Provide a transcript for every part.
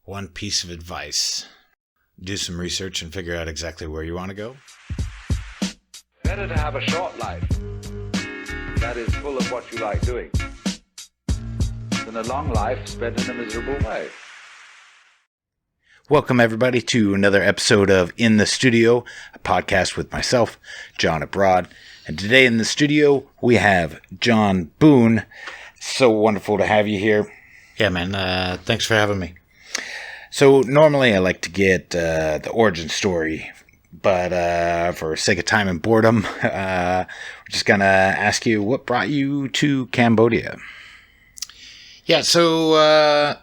One piece of advice. Do some research and figure out exactly where you want to go. Better to have a short life that is full of what you like doing than a long life spent in a miserable way. Welcome, everybody, to another episode of In the Studio, a podcast with myself, Jon Abroad. And today in the studio, we have Jon Boone. So wonderful to have you here. Yeah, man. Thanks for having me. So normally I like to get the origin story, but for sake of time and boredom, we're just going to ask you, what brought you to Cambodia? Yeah, so I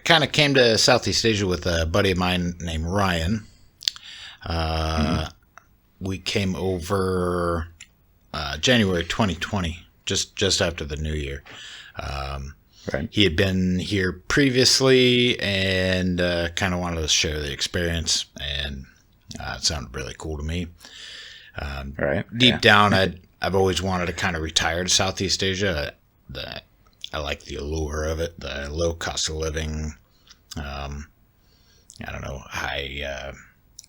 kind of came to Southeast Asia with a buddy of mine named Ryan. We came over January 2020, just after the new year. Right. He had been here previously and kind of wanted to share the experience, and it sounded really cool to me. Deep down, I've always wanted to kind of retire to Southeast Asia. I like the allure of it, the low cost of living, high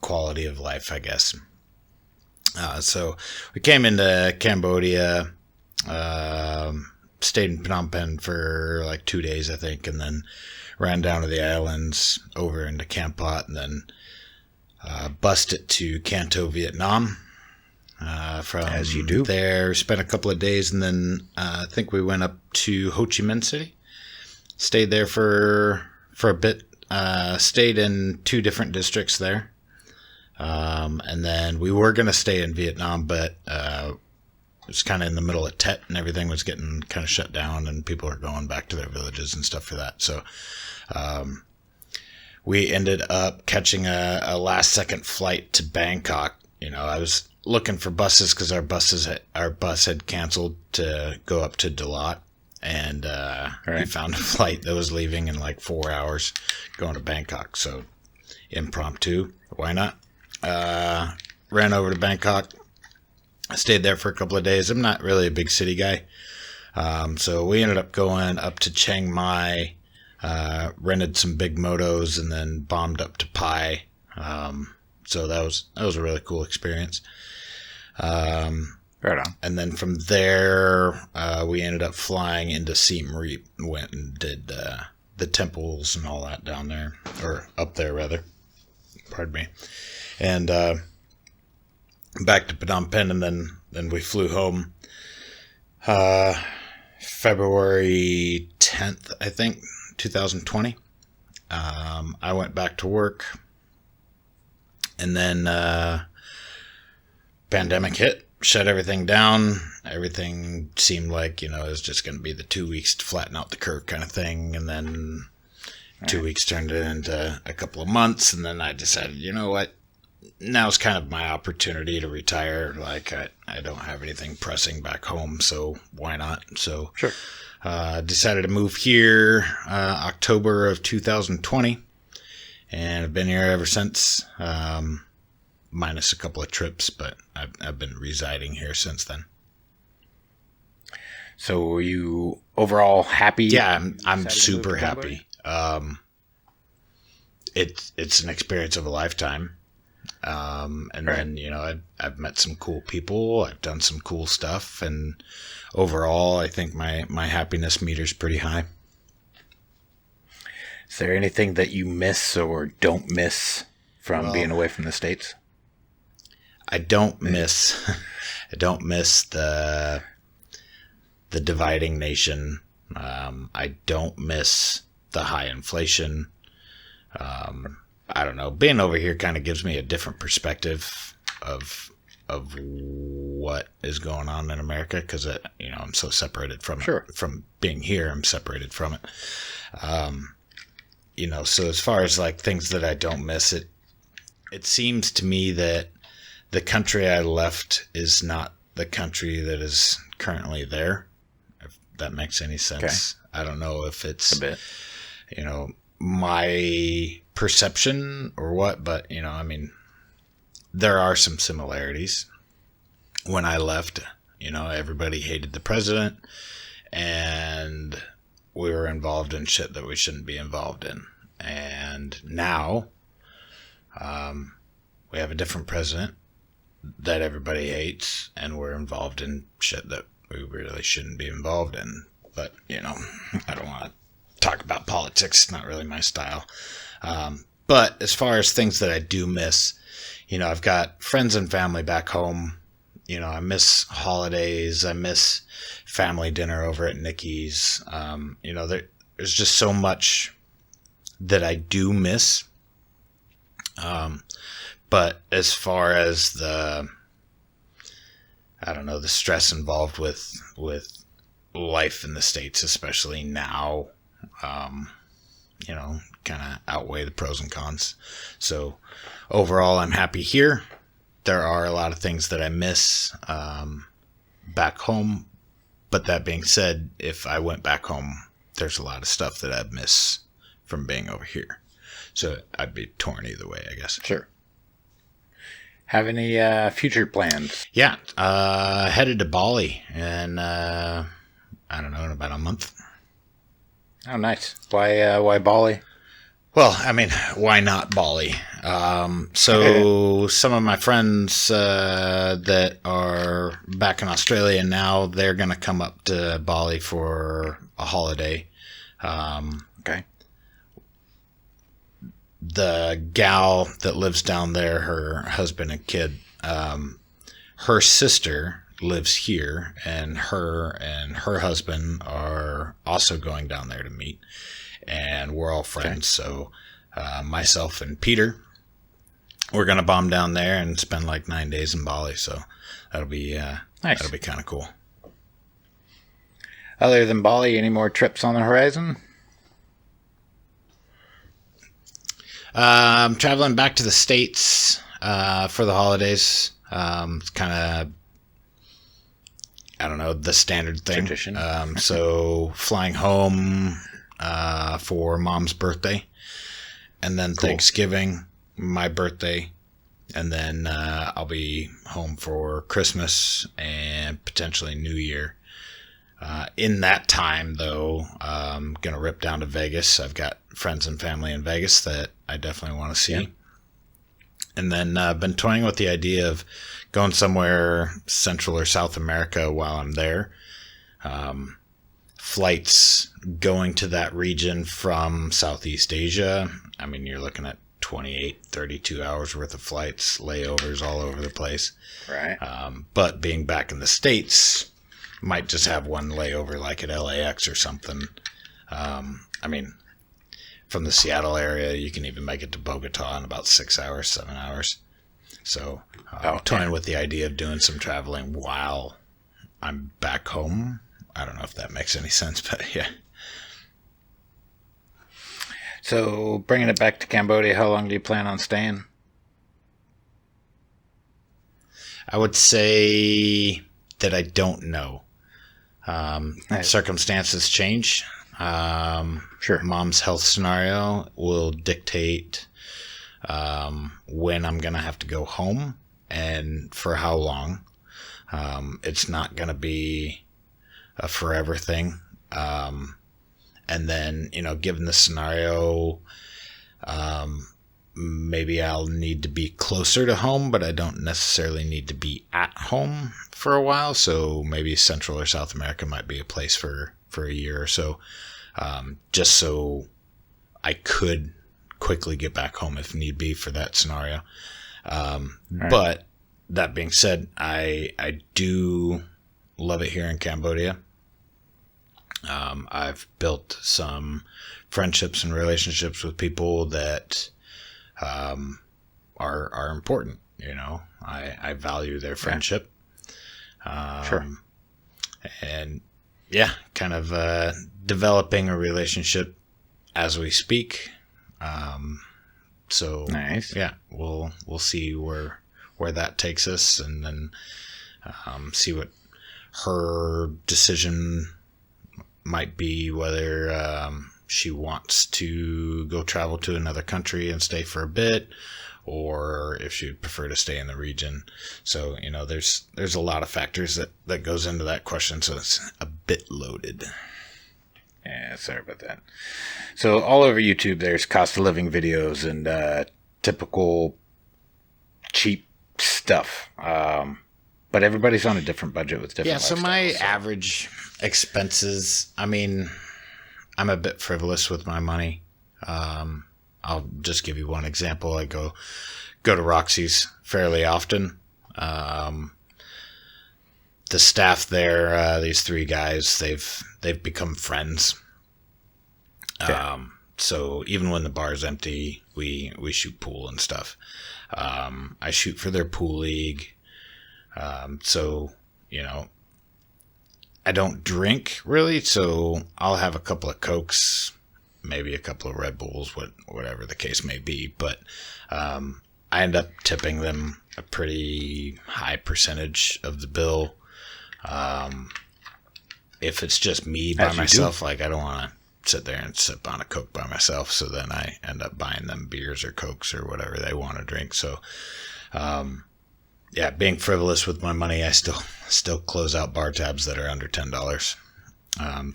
quality of life, I guess. So we came into Cambodia, stayed in Phnom Penh for like 2 days, I think, and then ran down to the islands over into Kampot, and then bussed it to Can Tho, Vietnam. From as you do. There, spent a couple of days, and then I think we went up to Ho Chi Minh City. Stayed there for a bit. Stayed in 2 different districts there. And then we were going to stay in Vietnam, but it was kind of in the middle of Tet, and everything was getting kind of shut down, and people were going back to their villages and stuff for that. So we ended up catching a last-second flight to Bangkok. You know, I was looking for buses because our bus had canceled to go up to Dalat, and we found a flight that was leaving in like 4 hours going to Bangkok. So impromptu, why not? Ran over to Bangkok. I stayed there for a couple of days. I'm not really a big city guy, so we ended up going up to Chiang Mai, rented some big motos, and then bombed up to Pai. So that was a really cool experience. Right on. And then from there, we ended up flying into Siem Reap and went and did the temples and all that down there, or up there rather. Pardon me. And back to Phnom Penh, and then we flew home February 10th, I think, 2020. I went back to work. And then pandemic hit, shut everything down. Everything seemed like, it was just going to be the 2 weeks to flatten out the curve kind of thing. And then 2 weeks turned into a couple of months. And then I decided, you know what? Now's kind of my opportunity to retire. Like, I don't have anything pressing back home, so why not? So sure. Decided to move here October of 2020. And I've been here ever since, minus a couple of trips, but I've been residing here since then. So were you overall happy? Yeah, I'm super happy. It's an experience of a lifetime. Then, I've met some cool people. I've done some cool stuff. And overall, I think my happiness meter's pretty high. Is there anything that you miss or don't miss from being away from the States? I don't miss the dividing nation. I don't miss the high inflation. I don't know. Being over here kind of gives me a different perspective of what is going on in America, because I'm so separated from it. From being here, I'm separated from it. So as far as like things that I don't miss, it seems to me that the country I left is not the country that is currently there, if that makes any sense. Okay. I don't know if it's a bit, my perception or what, but there are some similarities. When I left, everybody hated the president, and we were involved in shit that we shouldn't be involved in. And now we have a different president that everybody hates, and we're involved in shit that we really shouldn't be involved in. But, I don't want to talk about politics. It's not really my style. But as far as things that I do miss, I've got friends and family back home. I miss holidays. I miss family dinner over at Nikki's. There's just so much that I do miss. But as far as the stress involved with life in the States, especially now, kind of outweigh the pros and cons. So overall, I'm happy here. There are a lot of things that I miss back home. But that being said, if I went back home, there's a lot of stuff that I'd miss from being over here. So I'd be torn either way, I guess. Sure. Have any future plans? Yeah. Headed to Bali in, in about a month. Oh, nice. Why Bali? Well, why not Bali? So some of my friends that are back in Australia now, they're going to come up to Bali for a holiday. Okay. The gal that lives down there, her husband and kid, her sister lives here, and her husband are also going down there to meet. And we're all friends. Okay. So myself and Peter, we're going to bomb down there and spend like 9 days in Bali. So that'll be nice. That'll be kind of cool. Other than Bali, any more trips on the horizon? I'm traveling back to the States for the holidays. It's kind of, the standard thing. Tradition. So flying home for Mom's birthday, and then cool. Thanksgiving, my birthday, and then I'll be home for Christmas and potentially New Year. In that time, though, I'm going to rip down to Vegas. I've got friends and family in Vegas that I definitely want to see. Yeah. And then I've been toying with the idea of going somewhere Central or South America while I'm there. Flights going to that region from Southeast Asia, you're looking at 28, 32 hours worth of flights, layovers all over the place. Right. But being back in the States, might just have one layover like at LAX or something. From the Seattle area, you can even make it to Bogota in about 6 hours, 7 hours. So toying with the idea of doing some traveling while I'm back home. I don't know if that makes any sense, but yeah. So bringing it back to Cambodia, how long do you plan on staying? I would say that I don't know. Circumstances change. Sure. Mom's health scenario will dictate when I'm going to have to go home and for how long. It's not going to be a forever thing. And then, given the scenario, maybe I'll need to be closer to home, but I don't necessarily need to be at home for a while. So maybe Central or South America might be a place for a year or so, just so I could quickly get back home if need be for that scenario. Right. But that being said, I do love it here in Cambodia. I've built some friendships and relationships with people that are important. I value their friendship. Sure. And yeah, kind of developing a relationship as we speak. So nice. Yeah, we'll see where that takes us, and then see what her decision might be, whether she wants to go travel to another country and stay for a bit, or if she'd prefer to stay in the region. So, there's a lot of factors that goes into that question, so it's a bit loaded. Yeah, sorry about that. So all over YouTube, there's cost of living videos and typical cheap stuff. But everybody's on a different budget with different. Yeah, so my lifestyles, average expenses, I mean, I'm a bit frivolous with my money. I'll just give you one example. I go to Roxy's fairly often. The staff there, these three guys, they've become friends. Okay. So even when the bar's empty, we shoot pool and stuff. I shoot for their pool league. So, you know, I don't drink really, so I'll have a couple of Cokes, maybe a couple of Red Bulls, whatever the case may be. But I end up tipping them a pretty high percentage of the bill. If it's just me by myself, like I don't want to sit there and sip on a Coke by myself. So then I end up buying them beers or Cokes or whatever they want to drink. So, yeah, being frivolous with my money, I still close out bar tabs that are under $10.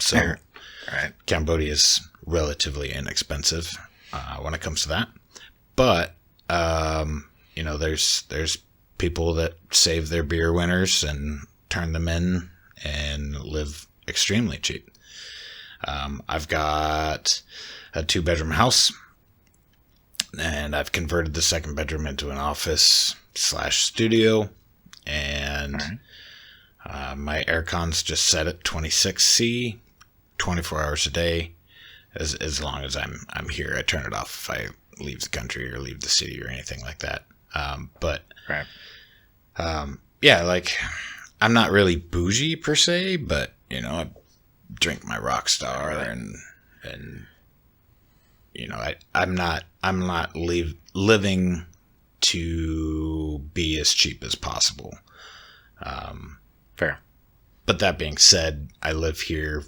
So Right. Cambodia is relatively inexpensive when it comes to that. But you know, there's people that save their beer winners and turn them in and live extremely cheap. I've got a 2-bedroom house, and I've converted the second bedroom into an office/studio, and my aircon's just set at 26C, 24 hours a day. As long as I'm here, I turn it off if I leave the country or leave the city or anything like that. Yeah, like I'm not really bougie per se, but you know, I drink my Rockstar and you know, I'm not living to be as cheap as possible. Fair. But that being said, I live here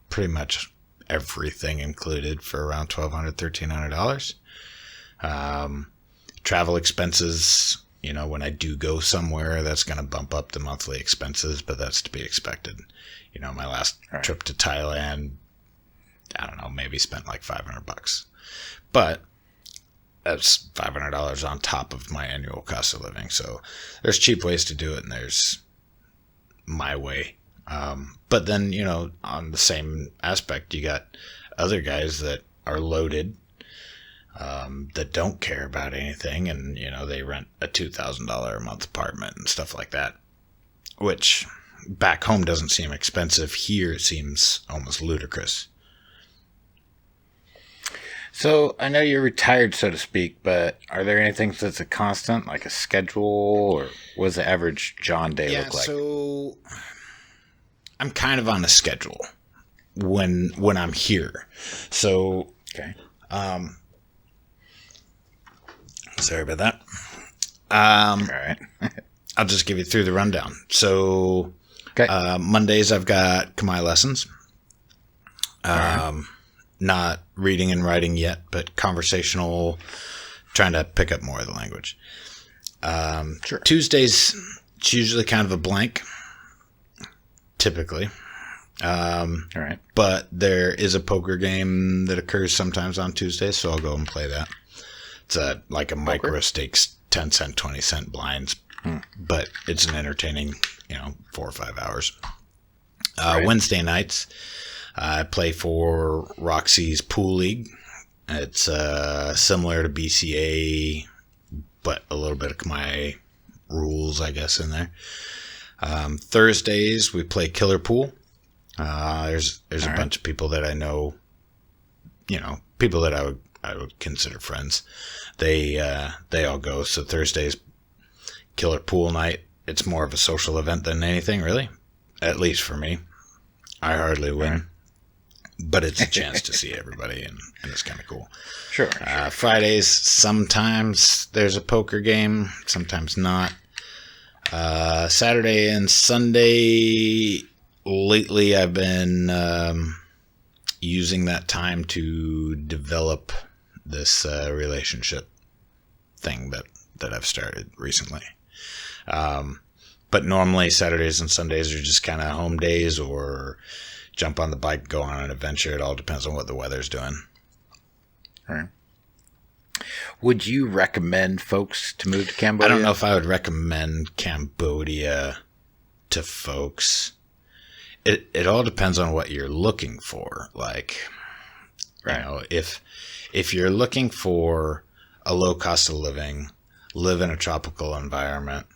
pretty much everything included for around $1,200, $1,300. Travel expenses, you know, when I do go somewhere, that's going to bump up the monthly expenses, but that's to be expected. You know, my last trip to Thailand, I don't know, maybe spent like $500. But that's $500 on top of my annual cost of living. So there's cheap ways to do it, and there's my way. But then, you know, on the same aspect, you got other guys that are loaded, that don't care about anything, and, you know, they rent a $2,000 a month apartment and stuff like that, which back home doesn't seem expensive. Here it seems almost ludicrous. So I know you're retired, so to speak, but are there anything that's a constant, like a schedule, or what does the average Jon day look like? So I'm kind of on a schedule when I'm here. So Okay. Sorry about that. All right. I'll just give you through the rundown. So Okay. Mondays I've got Khmer lessons. Not reading and writing yet, but conversational, trying to pick up more of the language. Sure. Tuesdays, it's usually kind of a blank, typically. All right. But there is a poker game that occurs sometimes on Tuesdays, so I'll go and play that. It's like a micro stakes, 10 cent, 20 cent blinds, but it's an entertaining, 4 or 5 hours. Wednesday nights, I play for Roxy's Pool League. It's similar to BCA, but a little bit of my rules, I guess, in there. Thursdays, we play Killer Pool. There's a bunch of people that I know, people that I would consider friends. They all go. So Thursdays, Killer Pool night. It's more of a social event than anything, really. At least for me. I hardly win. But it's a chance to see everybody, and it's kind of cool. Sure. Fridays, sometimes there's a poker game, sometimes not. Saturday and Sunday, lately I've been using that time to develop this relationship thing that I've started recently. But normally Saturdays and Sundays are just kind of home days or jump on the bike, go on an adventure. It all depends on what the weather's doing. All right. Would you recommend folks to move to Cambodia? I don't know if I would recommend Cambodia to folks. It all depends on what you're looking for. Like, right. You know, if you're looking for a low cost of living, live in a tropical environment,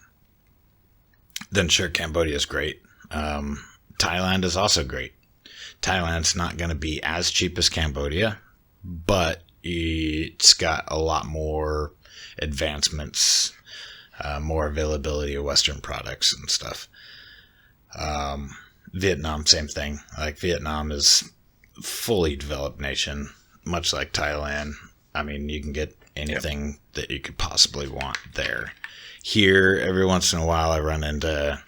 then sure, Cambodia is great. Thailand is also great. Thailand's not going to be as cheap as Cambodia, but it's got a lot more advancements, more availability of Western products and stuff. Vietnam, same thing. Like, Vietnam is fully developed nation, much like Thailand. I mean, you can get anything that you could possibly want there. Here, every once in a while, I run into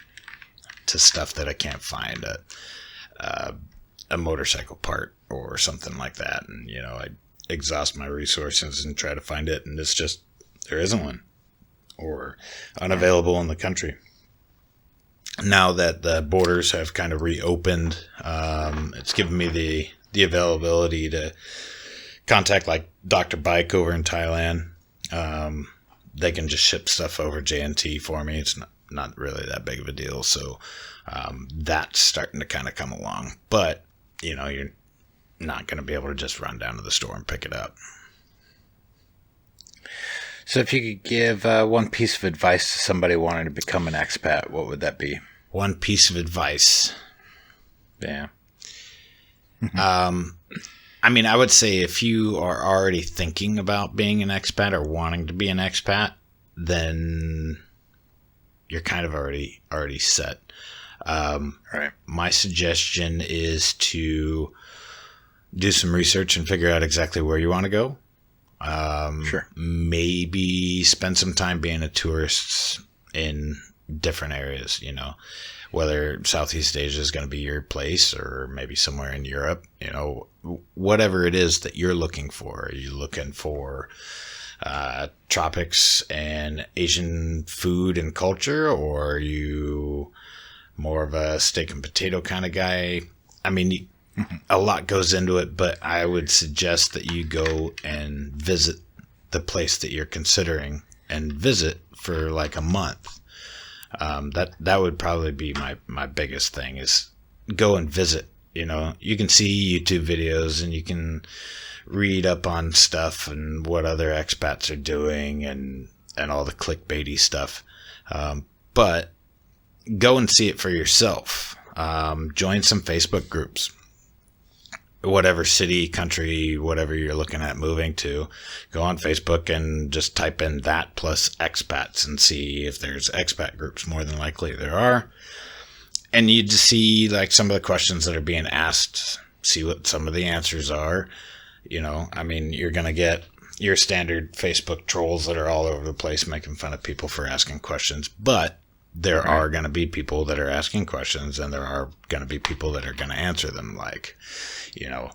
stuff that I can't find, a motorcycle part or something like that, and you know, I exhaust my resources and try to find it, and it's just, there isn't one, or unavailable in the country. Now that the borders have kind of reopened, it's given me the availability to contact like Dr. Bike over in Thailand. They can just ship stuff over JNT for me. It's not really that big of a deal. So that's starting to kind of come along. But, you know, you're not going to be able to just run down to the store and pick it up. So if you could give one piece of advice to somebody wanting to become an expat, what would that be? One piece of advice. Yeah. I mean, I would say if you are already thinking about being an expat or wanting to be an expat, then you're kind of already set. Right. My suggestion is to do some research and figure out exactly where you want to go. Sure. Maybe spend some time being a tourist in different areas, you know, whether Southeast Asia is going to be your place or maybe somewhere in Europe, you know, whatever it is that you're looking for. Are you looking for tropics and Asian food and culture, or are you more of a steak and potato kind of guy? I mean, a lot goes into it, but I would suggest that you go and visit the place that you're considering and visit for like a month. That would probably be my biggest thing, is go and visit. You know, you can see YouTube videos and you can read up on stuff and what other expats are doing and all the clickbaity stuff. But go and see it for yourself. Join some Facebook groups. Whatever city, country, whatever you're looking at moving to, go on Facebook and just type in that plus expats and see if there's expat groups. More than likely there are. And you just see like some of the questions that are being asked, see what some of the answers are. You know, I mean, you're going to get your standard Facebook trolls that are all over the place making fun of people for asking questions, but there are going to be people that are asking questions, and there are going to be people that are going to answer them, like, you know,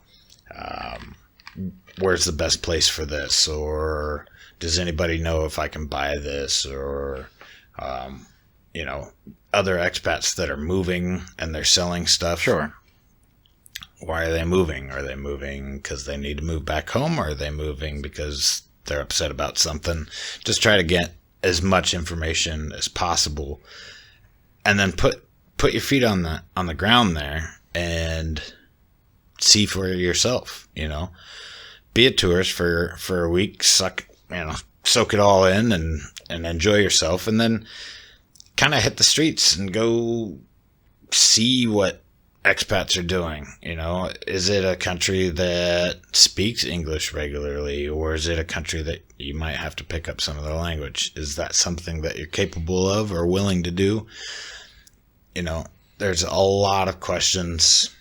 where's the best place for this? Or does anybody know if I can buy this? Or, you know, other expats that are moving and they're selling stuff. Sure. Why are they moving? Are they moving because they need to move back home? Or are they moving because they're upset about something? Just try to get as much information as possible, and then put your feet on the ground there and see for yourself. You know, be a tourist for a week, soak it all in and enjoy yourself, and then kind of hit the streets and go see what expats are doing. You know, is it a country that speaks English regularly, or is it a country that you might have to pick up some of the language? Is that something that you're capable of or willing to do? You know, there's a lot of questions.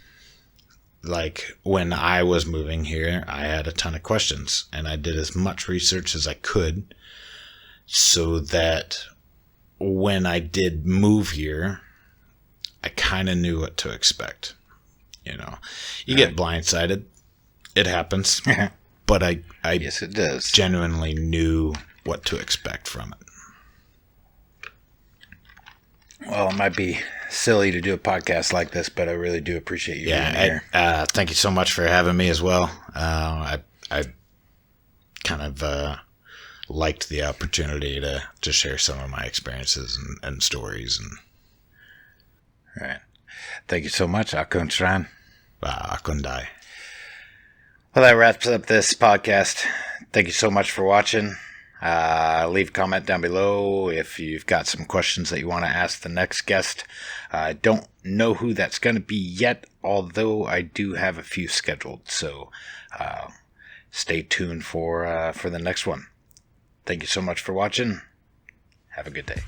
Like when I was moving here, I had a ton of questions, and I did as much research as I could so that when I did move here, I kind of knew what to expect. You know, you get blindsided. It happens. But I yes, it does. Genuinely knew what to expect from it. Well, it might be silly to do a podcast like this, but I really do appreciate you being here. Thank you so much for having me as well. I kind of liked the opportunity to share some of my experiences and stories. And All right. Thank you so much, Akuntran. Akundai. Well, that wraps up this podcast. Thank you so much for watching. Leave a comment down below if you've got some questions that you want to ask the next guest. I don't know who that's going to be yet, although I do have a few scheduled. So stay tuned for the next one. Thank you so much for watching. Have a good day.